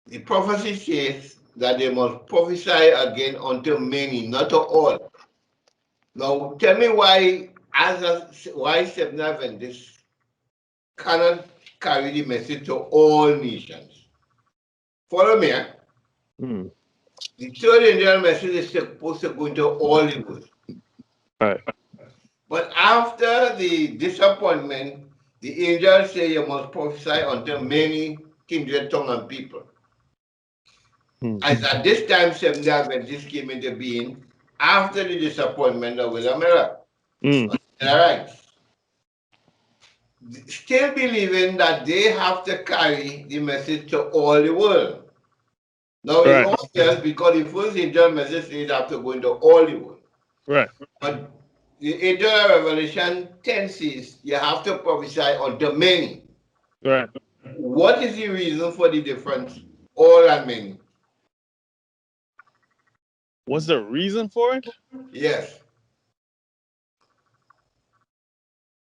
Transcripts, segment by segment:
The prophecy says that they must prophesy again unto many, not to all. Now, tell me why Seventh Adventists cannot carry the message to all nations. Follow me. Hmm. The third angel message is supposed to go into all the world. Right. But after the disappointment, the angels say you must prophesy unto many kindred tongue and people. Hmm. As at this time, Seventh Adventists came into being after the disappointment of William Miller. Hmm. All right. Still believing that they have to carry the message to all the world. Now it's Right. obvious because the first angel message says have to go into all the world. Right. But the angel of Revelation 10 says you have to prophesy unto many. Right. What is the reason for the difference? All and many. What's the reason for it? Yes.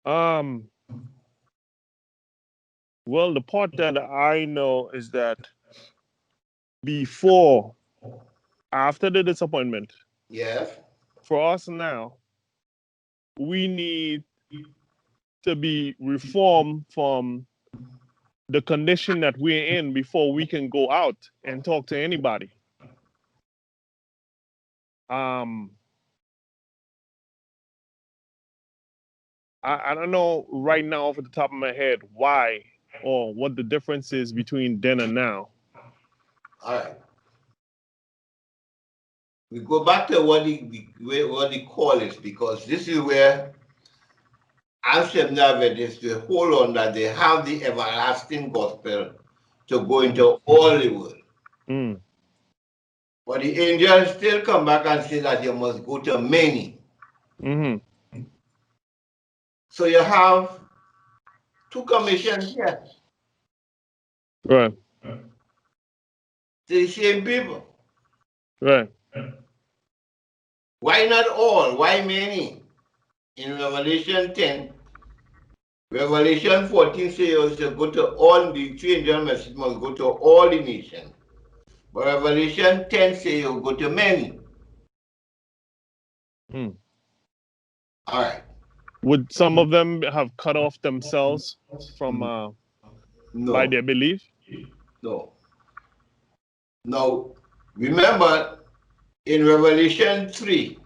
Um. Well, the part that I know is that before, after the disappointment, Yes. for us now, we need to be reformed from the condition that we're in before we can go out and talk to anybody. Um, I don't know right now off the top of my head why or what the difference is between then and now. All right. We go back to what the call is because this is where Seventh Adventists will hold on that they have the everlasting gospel to go Mm, into all the world. mm, But the angels still come back and say that you must go to many. mm-hmm. So you have two commissions here Right, to the same people. right. Why not all? Why many? In Revelation 10, Revelation 14 says you should go to all the three angel message must go to all the nations. But Revelation 10 says you go to many. Mm. All right. Would some of them have cut off themselves from by No, their belief? no. Now, remember in Revelation 3,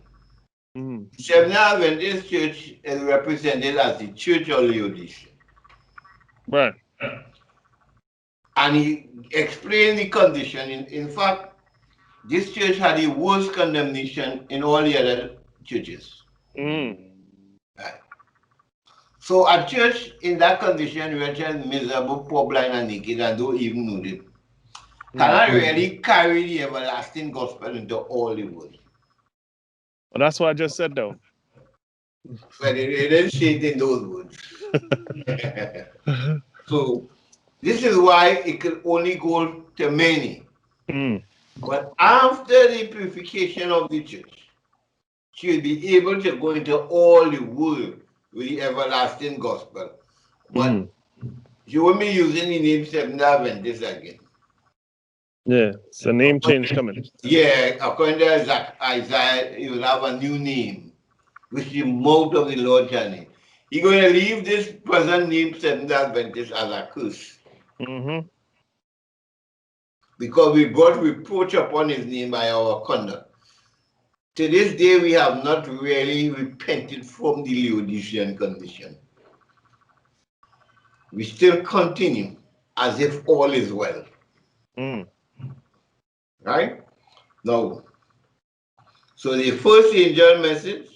Mm-hmm. Seventh Adventist Church is represented as the Church of Laodicea. Right. And he explained the condition. In fact, this church had the worst condemnation in all the other churches. Mm. Right. So a church in that condition, wretched, miserable, poor, blind, and naked, and don't even know it, Mm. cannot really carry the everlasting gospel into all the world. Well, that's what I just said, though. But it didn't say it in those words. So this is why it can only go to many. Mm. But after the purification of the church, she will be able to go into all the world with the everlasting gospel. But Mm. she won't be using the name Seventh Adventist again. Yeah, it's a name change coming. Yeah, according to Isaiah, he will have a new name, which the mouth of the Lord shall name. He's going to leave this present name Seventh Adventist as a curse. Mm-hmm. Because we brought reproach upon his name by our conduct. To this day, we have not really repented from the Laodicean condition. We still continue as if all is well. Mm. Right? Now, so the first angel message,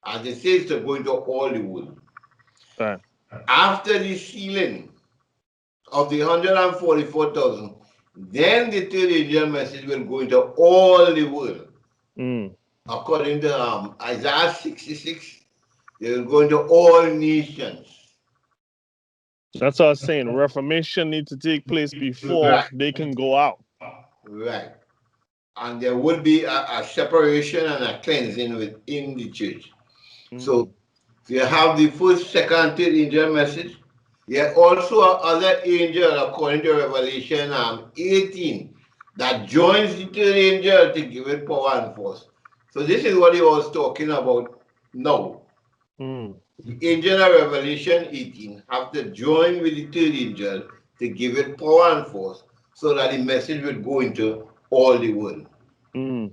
as it says, to go into all the world. Right. After the sealing of the 144,000, then the third angel message will go into all the world. Mm. According to Isaiah 66, they will go into all nations. That's what I was saying. Reformation needs to take place before Right, they can go out. right. And there will be a separation and a cleansing within the church. Mm. So you have the first, second, third angel message. Yet also other angel, according to Revelation 18, that joins the third angel to give it power and force. So this is what he was talking about now. Mm. The angel of Revelation 18 have to join with the third angel to give it power and force so that the message would go into all the world. Mm.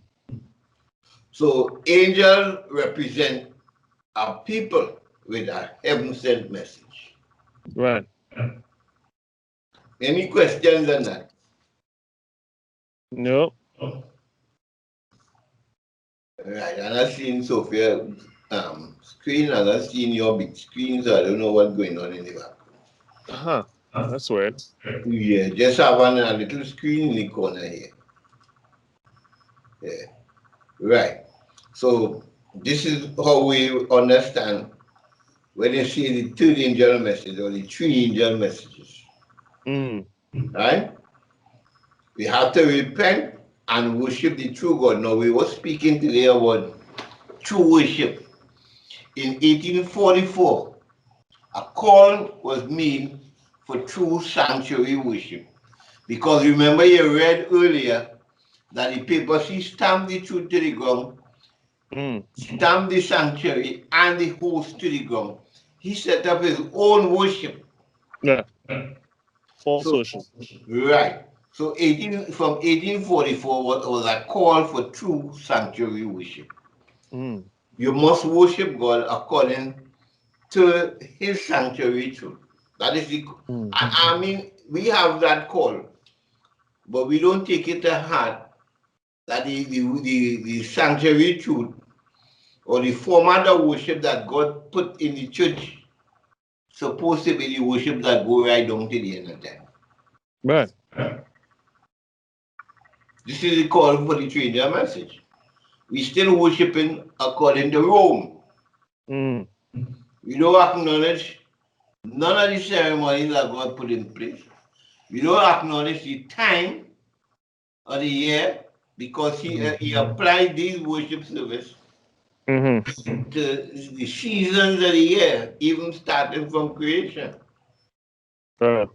So angels represent a people with a heaven sent message. Right. Any questions on that? No. Right, and I've seen Sophia screen and I've seen your big screen, so I don't know what's going on in the back. Huh. That's weird. Yeah, just have a little screen in the corner here. Yeah, right. So this is how we understand when you see the two angel message or the three angel messages. Mm. Right? We have to repent and worship the true God. Now we were speaking today about true worship. In 1844, a call was made for true sanctuary worship. Because remember you read earlier that the papacy stamped the truth to the ground, Mm. stamped the sanctuary and the host to the ground. He set up his own worship. Yeah. False So, worship. right. So from 1844 was a call for true sanctuary worship. Mm. You must worship God according to his sanctuary truth. That is the, Mm. I mean, we have that call, but we don't take it to heart that the sanctuary truth or the format of worship that God put in the church supposed to be the worship that go right down to the end of time. Right. This is the call for the stranger message. We still worshiping according to Rome. Mm. We don't acknowledge none of the ceremonies that God put in place. We don't acknowledge the time of the year because he applied these worship service Mm-hmm. to the seasons of the year, even starting from creation. Right.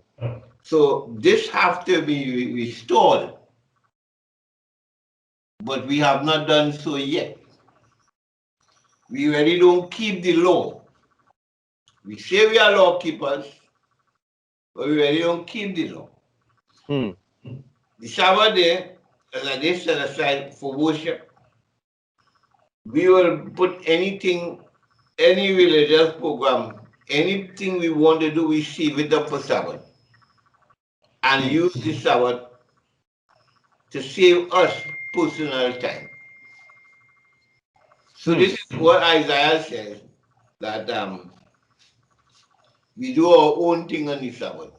So this have to be restored, but we have not done so yet. We really don't keep the law. We say we are law keepers, but we really don't keep the law. Mm. The Sabbath day is a day set aside for worship. We will put anything, any religious program, anything we want to do, we save it up for Sabbath and Mm. use the Sabbath to save us personal time. So Mm. this is what Isaiah says that we do our own thing on the Sabbath.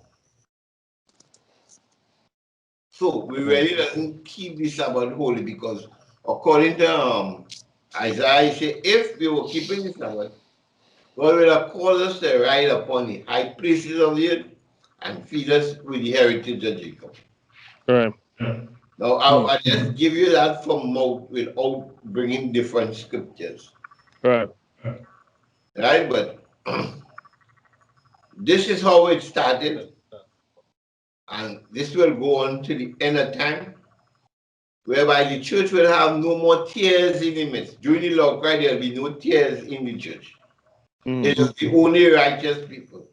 So we Mm. really doesn't keep the Sabbath holy because according to Isaiah, he said, if we were keeping the Sabbath, God will have caused us to ride upon the high places of the earth and feed us with the heritage of Jacob. Right. Now, Mm. I just give you that from mouth without bringing different scriptures, Right. right? But this is how it started, and this will go on to the end of time, whereby the church will have no more tears in the midst. During the Lord Christ, there will be no tears in the church. Mm. It will be only righteous people.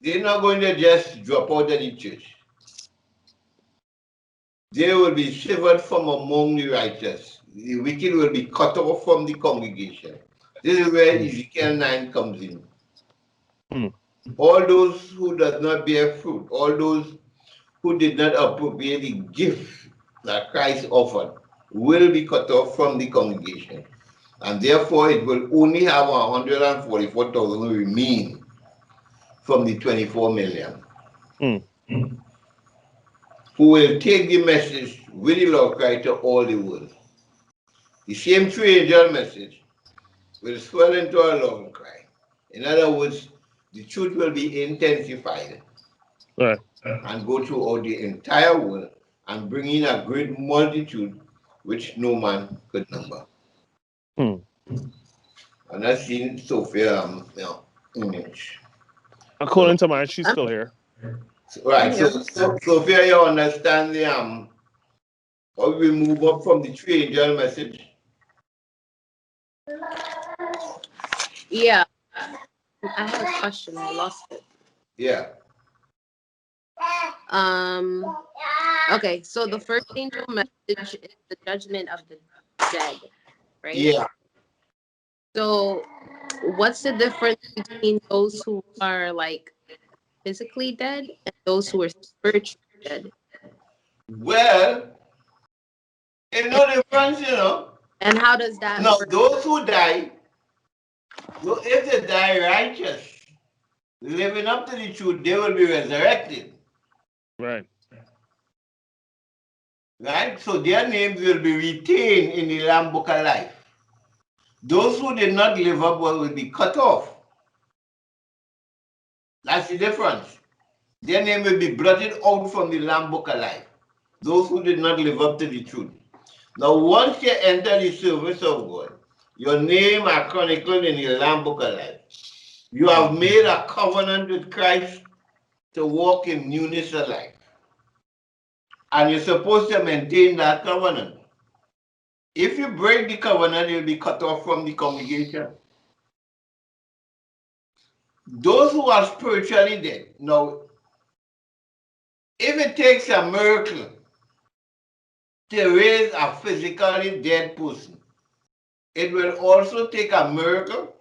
They're not going to just drop out of the church. They will be severed from among the righteous. The wicked will be cut off from the congregation. This is where Mm. Ezekiel 9 comes in. Mm. All those who does not bear fruit, all those who did not appropriate the gift that Christ offered will be cut off from the congregation. And therefore it will only have 144,000 remain from the 24 million Mm. who will take the message with the Lord Christ to all the world. The same three angel message will swell into a loud cry. In other words, the truth will be intensified Right. and go throughout the entire world and bring in a great multitude which no man could number. Mm. And I've seen Sophia image. According to mine, she's still here. Right. So, Sophia, you understand the how we move up from the three angel message? Yeah. I had a question. I lost it. Yeah. Okay. So the first angel message is the judgment of the dead, right? Yeah. So what's the difference between those who are like physically dead and those who are spiritually dead? Well, it's no difference, you know. And how does that Now, work? those who die, if they die righteous, living up to the truth, they will be resurrected. Right. Right? So their names will be retained in the Lamb Book of Life. Those who did not live up well will be cut off. That's the difference. Their name will be blotted out from the Lamb Book of Life. Those who did not live up to the truth. Now, once you enter the service of God, your name are chronicled in the Lamb Book of Life. You have made a covenant with Christ to walk in newness of life. And you're supposed to maintain that covenant. If you break the covenant, you'll be cut off from the congregation. Those who are spiritually dead. Now, if it takes a miracle to raise a physically dead person, it will also take a miracle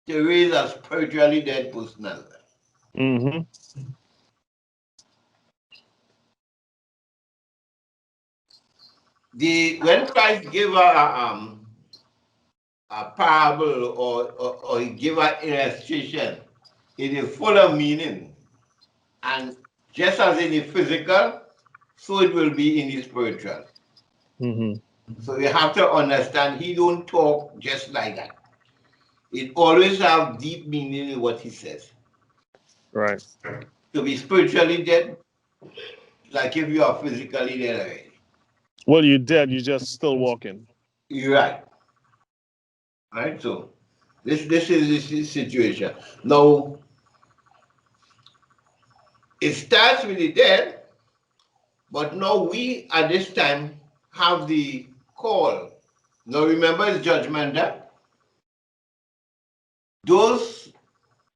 to raise a spiritually dead person as well. Mm-hmm. When Christ gave a parable or he give an illustration, it is full of meaning. And just as in the physical, so it will be in the spiritual. Mm-hmm. So you have to understand he don't talk just like that. It always have deep meaning in what he says. Right. To be spiritually dead, like if you are physically dead already. Well, you're dead. You're just still walking. You're right. Right? So this is the situation. Now it starts with the dead, but now we at this time have the call. Now remember it's judgment day. Those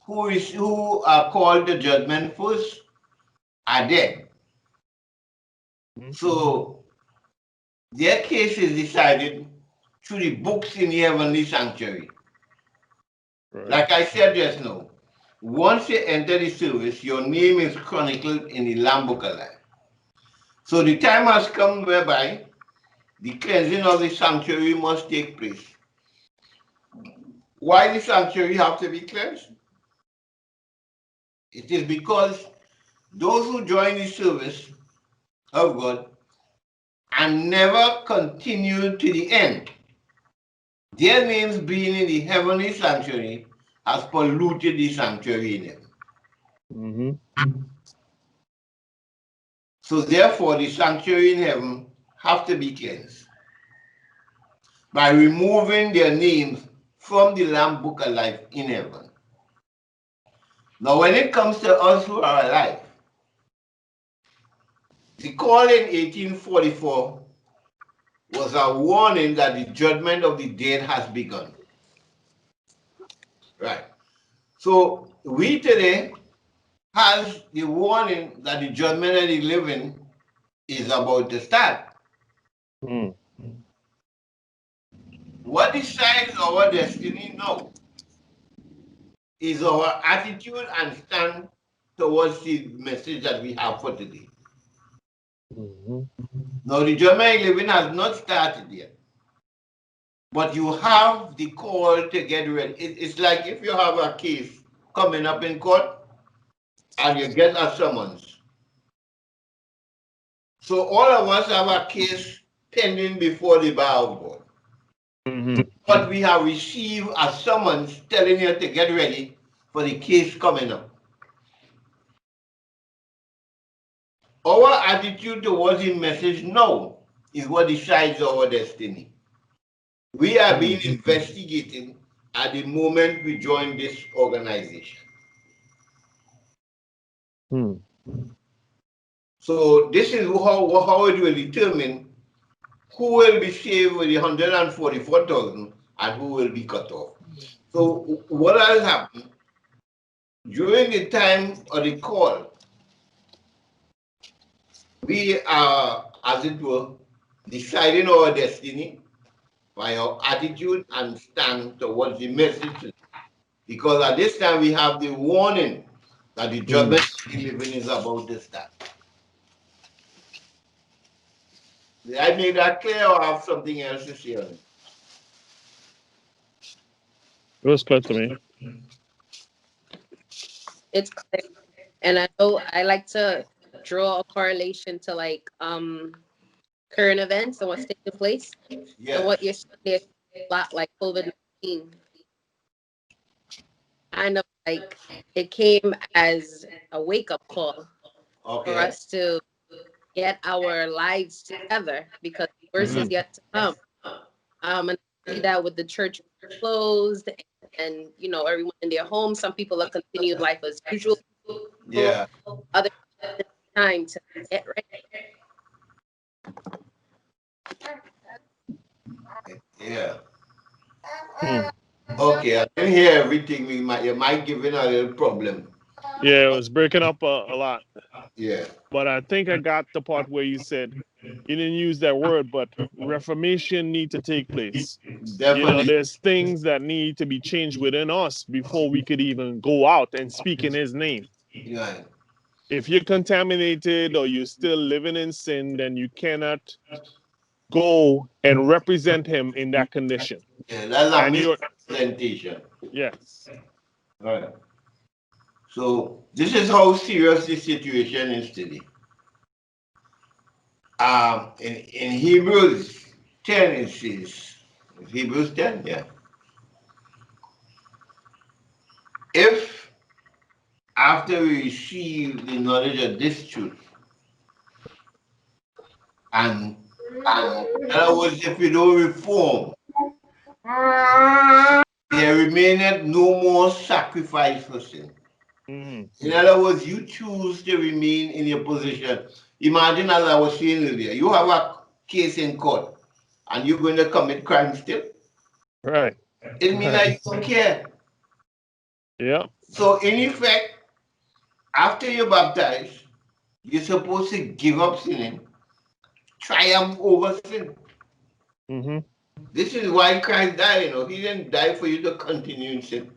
who are called the judgment first are dead. Mm-hmm. So their case is decided through the books in the heavenly sanctuary. Right. Like I said just now, once you enter the service, your name is chronicled in the Lamb Book of Life. So the time has come whereby the cleansing of the sanctuary must take place. Why the sanctuary have to be cleansed? It is because those who join the service of God and never continue to the end, their names being in the heavenly sanctuary has polluted the sanctuary in heaven. Mm-hmm. So therefore, the sanctuary in heaven have to be cleansed by removing their names from the Lamb Book of Life in heaven. Now, when it comes to us who are alive, the call in 1844 was a warning that the judgment of the dead has begun. Right. So we today has the warning that the judgment of the living is about to start. Mm. What decides our destiny now is our attitude and stand towards the message that we have for today. Mm-hmm. Now, the judgment of the living has not started yet, but you have the call to get ready. It's like if you have a case coming up in court and you get a summons. So all of us have a case pending before the bar of God. Mm-hmm. But we have received a summons telling you to get ready for the case coming up. Our attitude towards the message now is what decides our destiny. We are being investigated at the moment we join this organization. Hmm. So this is how it will determine who will be saved with the 144,000 and who will be cut off. So what has happened during the time of the call, we are, as it were, deciding our destiny by our attitude and stand towards the message. Because at this time we have the warning that the judgment we live in is about to start. Did I make that clear or have something else to say on it? It was clear to me. It's clear. And I know I like to draw a correlation to like current events and what's taking place. And what Yes. you're saying is a lot like COVID-19. Kind of like it came as a wake-up call for Okay. us to get our lives together because the worst is Mhm. yet to come. And I see that with the church closed and you know everyone in their home. Some people are continuing life as usual. Yeah. Other time to get right. Yeah. Hmm. Okay. I didn't hear everything. You might give it a little problem. Yeah, it was breaking up a lot. Yeah. But I think I got the part where you said you didn't use that word, but reformation need to take place. You know, Definitely. there's things that need to be changed within us before we could even go out and speak in his name. Yeah. If you're contaminated or you're still living in sin, then you cannot go and represent him in that condition. Yeah. That's a And you're, misrepresentation. yes. Right. So this is how serious the situation is today. In Hebrews 10 it says, Hebrews 10, yeah. If after we receive the knowledge of this truth, and in other words, if we don't reform, there remaineth no more sacrifice for sin. Mm-hmm. In other words, you choose to remain in your position. Imagine, as I was saying earlier, you have a case in court and you're going to commit crime still. Right. It means Right. that you don't care. Yeah. So, in effect, after you're baptized, you're supposed to give up sinning, triumph over sin. Mm-hmm. This is why Christ died, He didn't die for you to continue in sin.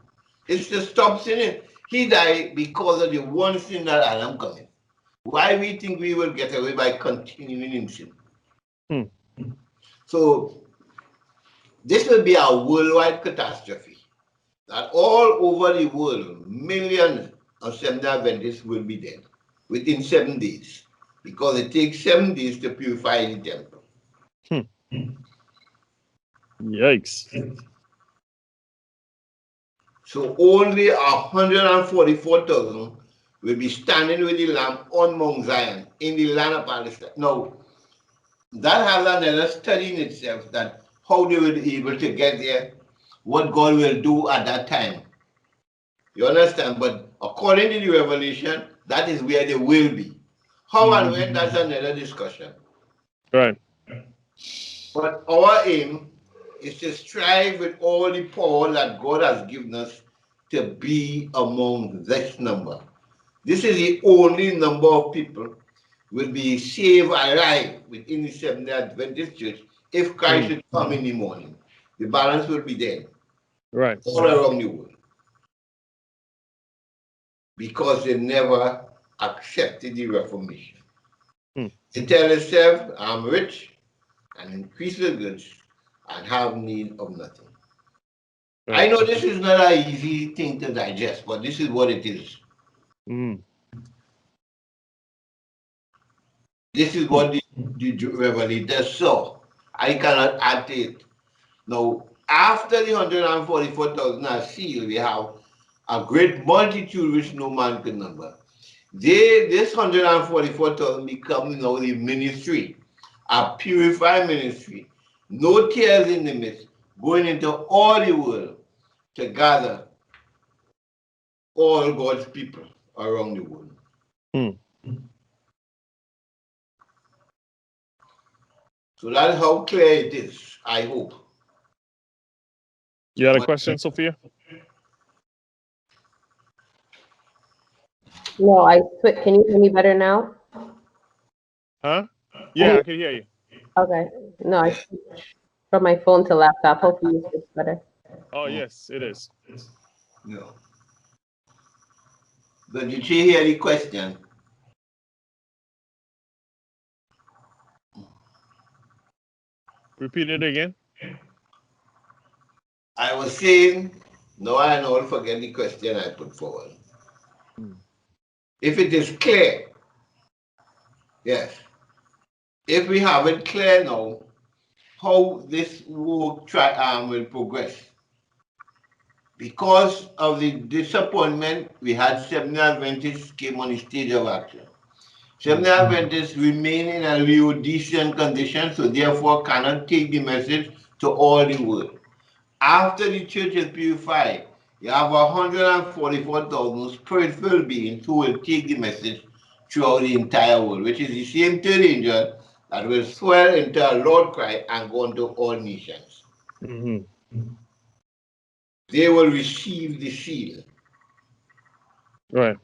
It's to stop sinning. He died because of the one sin that Adam committed. Why we think we will get away by continuing in sin? Hmm. So this will be a worldwide catastrophe. That all over the world, millions of Seventh-day Adventists will be dead within 7 days, because it takes 7 days to purify the temple. Hmm. Yikes. So only 144,000 will be standing with the Lamb on Mount Zion in the land of Palestine. Now, that has another study in itself, that how they will be able to get there, what God will do at that time. You understand? But according to the revelation, that is where they will be. How and Mm-hmm. when, that's another discussion. Right. But our aim is to strive with all the power that God has given us to be among this number. This is the only number of people will be saved alive within the Seventh-day Adventist Church if Christ should come in the morning. The balance will be dead Right. all around the world, because they never accepted the Reformation. Hmm. They tell themselves, I'm rich and increase the goods and have need of nothing. I Right. know this is not an easy thing to digest, but this is what it is. Mm. This is Hmm. what the Revelators saw. I cannot add to it. Now, after the 144,000 are sealed, we have a great multitude which no man can number. This 144,000 become now the ministry, a purified ministry, no tears in the midst, going into all the world to gather all God's people around the world. Hmm. So that's how clear it is, I hope. You had a But question, Sophia? No, can you hear me better now? Huh? I Yeah, hear, I can hear you. okay. No, I switched from my phone to laptop. Hopefully it's better. Oh, yes, it is. no. But did you hear the question? Repeat it again. I was saying, no, I don't forget the question I put forward. Hmm. If it is clear, yes. If we have it clear now, how this work will progress. Because of the disappointment, we had Seventh Adventists came on the stage of action. Seventh Adventists remain in a Laodicean condition, so therefore cannot take the message to all the world. After the church is purified, you have 144,000 spirit-filled beings who will take the message throughout the entire world, which is the same third angel that will swell into a Lord cry and go into all nations. Mm-hmm. They will receive the seal. Right.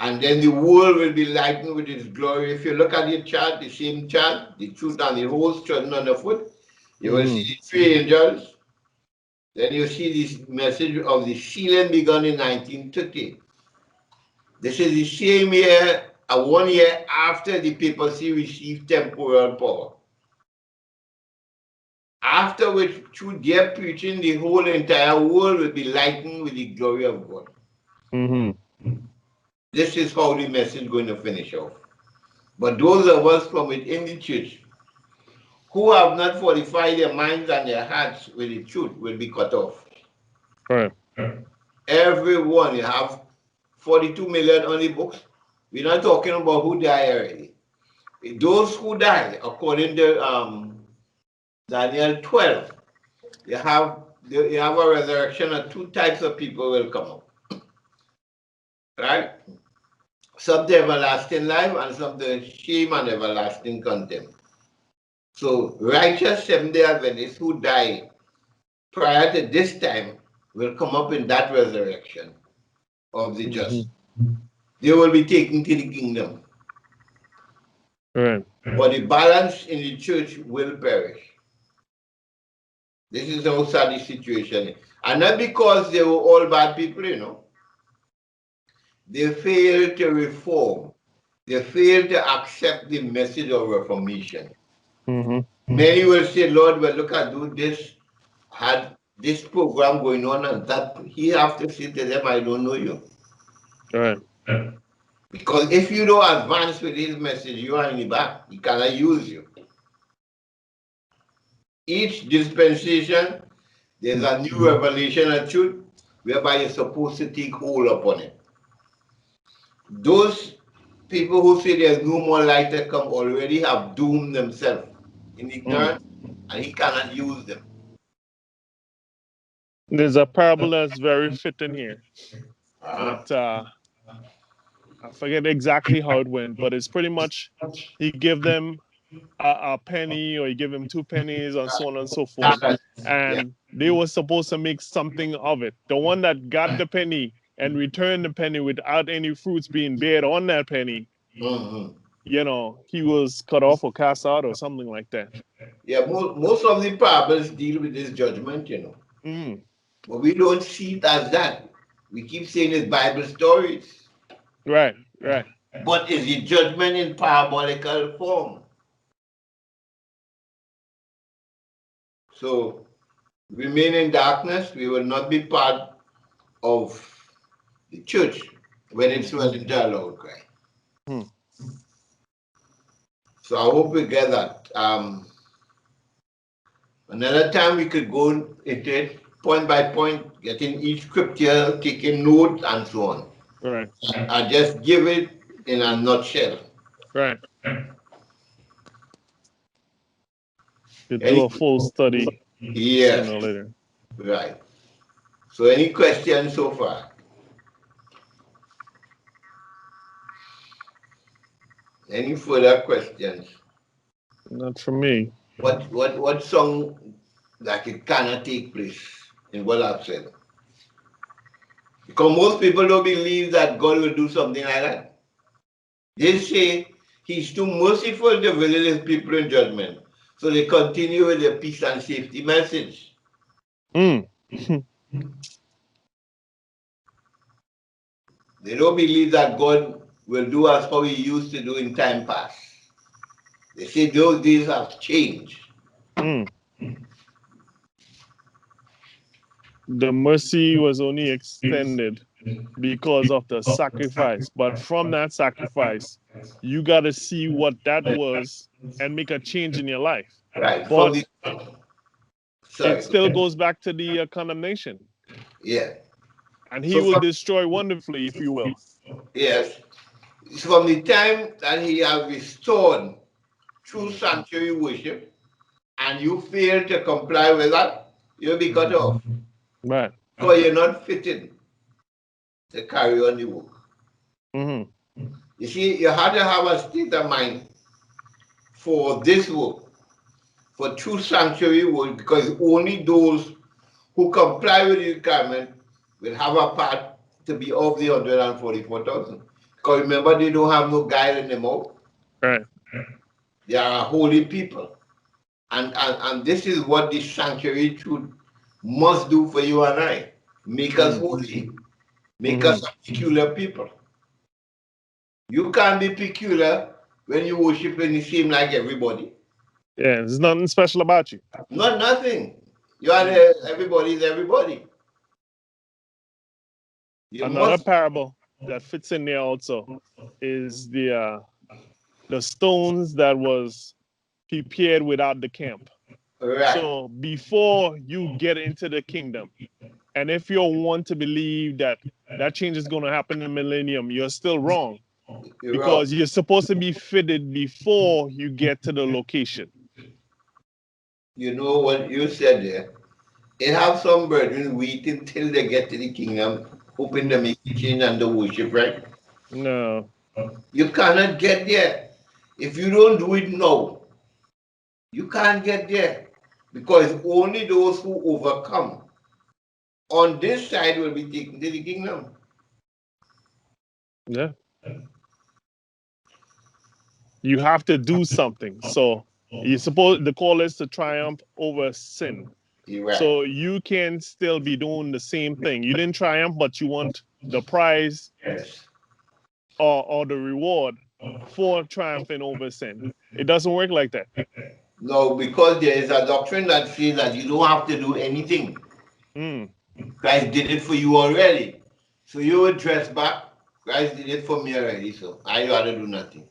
And then the world will be lightened with its glory. If you look at the chart, the same chart, the truth and the rose trodden underfoot, you will see the three angels. Then you see this message of the sealing begun in 1930. This is the same year, 1 year after the papacy received temporal power. After which, through their preaching, the whole entire world will be lightened with the glory of God. Mm-hmm. This is how the message is going to finish off. But those of us from within the church who have not fortified their minds and their hearts with the truth will be cut off. Right. Everyone, you have 42 million on the books. We're not talking about who died already. Those who died, according to Daniel 12, you have a resurrection of two types of people will come up. Right? Some to everlasting life and some to shame and everlasting contempt. So righteous Seventh-day Adventists who die prior to this time will come up in that resurrection of the just. They will be taken to the kingdom. Right. But the balance in the church will perish. This is how sad the situation is. And not because they were all bad people, you know. They failed to reform. They failed to accept the message of reformation. Mm-hmm. Many will say, Lord, well, look at do this, had this program going on and that. He have to say to them, I don't know you. Right. Because if you don't advance with his message, you are in the back. He cannot use you. Each dispensation, there's a new revelation of truth whereby you're supposed to take hold upon it. Those people who say there's no more light to come already have doomed themselves in ignorance, and he cannot use them. There's a parable that's very fitting here. Uh-huh. That I forget exactly how it went, but it's pretty much he give them a penny or he give them two pennies and so on and so forth, That's right. Yeah. and they were supposed to make something of it. The one that got the penny and returned the penny without any fruits being bared on that penny, Mm-hmm. he was cut off or cast out or something like that. Yeah, most of the parables deal with this judgment, you know. Mm. But we don't see it as that. We keep saying it's Bible stories. Right, right. But is the judgment in parabolical form? So remain in darkness, we will not be part of the church when it's well into a loud cry. Hmm. So I hope we get that. Another time we could go into it point by point, getting each scripture, taking notes, and so on. Right, I just give it in a nutshell. right. To do Any, a full study yes, sooner or later. right. So any questions so far? Any further questions? Not for me. What song like it cannot take place in what I've said? Because most people don't believe that God will do something like that. They say he's too merciful to visit his people in judgment. So they continue with the peace and safety message. Mm. They don't believe that God will do as how he used to do in time past. They say those days have changed. Mm. The mercy was only extended because of the sacrifice. But from that sacrifice, you got to see what that was and make a change in your life. Right. From But the it sorry. still goes back to the condemnation. Yeah. And he So will from, destroy wonderfully, if you will. yes. From the time that he has restored true sanctuary worship and you fail to comply with that, you'll be cut off. Right. Because you're not fitted to carry on the work. Mm-hmm. You see, you have to have a state of mind for this work, for true sanctuary work, because only those who comply with the requirement will have a part to be of the 144,000. Because remember, they don't have no guile in them out. Right. They are a holy people. And this is what the sanctuary truth must do for you and I. Make us holy. Make us a peculiar people. You can't be peculiar when you worship and you seem like everybody. Yeah, there's nothing special about you. Not nothing. You are everybody's everybody. You Another must parable that fits in there also is the stones that was prepared without the camp. right. So before you get into the kingdom, and if you want to believe that that change is going to happen in the millennium, you're still wrong You're wrong. because you're supposed to be fitted before you get to the location. You know what you said there? They have some brethren waiting till they get to the kingdom, hoping to make the change and the worship, right? No. You cannot get there. If you don't do it now, you can't get there. Because only those who overcome on this side will be taken to the kingdom. Yeah. You have to do something. So you suppose the call is to triumph over sin. You're right. So you can still be doing the same thing. You didn't triumph, but you want the prize Yes. or the reward for triumphing over sin. It doesn't work like that. No, because there is a doctrine that says that you don't have to do anything. Mm. Christ did it for you already. So you will dress back. Christ did it for me already, so I rather do nothing.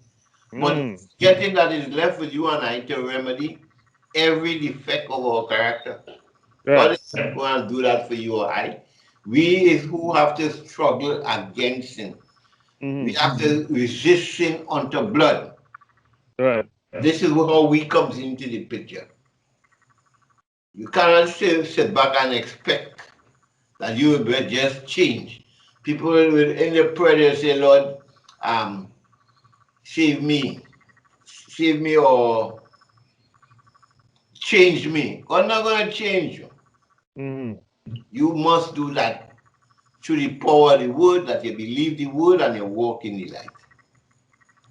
But Mm. getting that is left with you and I to remedy every defect of our character. God Right. is not going to do that for you or I. We is who have to struggle against sin. We Mm-hmm. have to resist sin unto blood. Right. This is how we comes into the picture. You cannot sit back and expect that you will just change. People will in the prayer say, Lord, um, save me or change me. God not gonna change you. Mm-hmm. You must do that through the power of the word, that you believe the word and you walk in the light.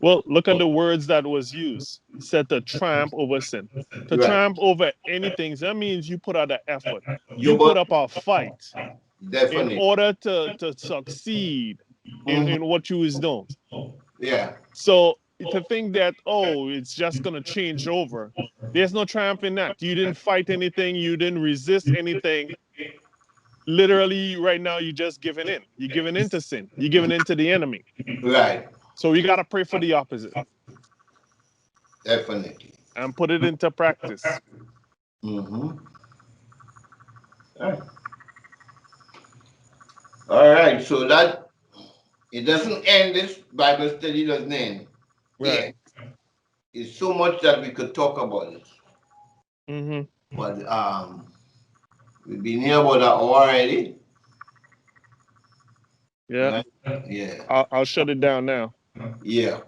Well, look at the words that was used. He said to triumph over sin. To Right. triumph over anything, that means you put out an effort. You You put must up a fight in definitely. order to succeed Mhm. in what you was doing. Yeah. So to think that, oh, it's just going to change over, there's no triumph in that. You didn't fight anything, you didn't resist anything. Literally, right now, you're just giving in. You're giving in to sin, you're giving in to the enemy. Right. So we got to pray for the opposite Definitely. and put it into practice. Mm-hmm. All right. All right. So that it doesn't end. This Bible study doesn't end. Right. Yeah. It's so much that we could talk about it. Mm-hmm. But we've been here about an hour already. Yeah. Right? Yeah. I'll shut it down now. Yeah.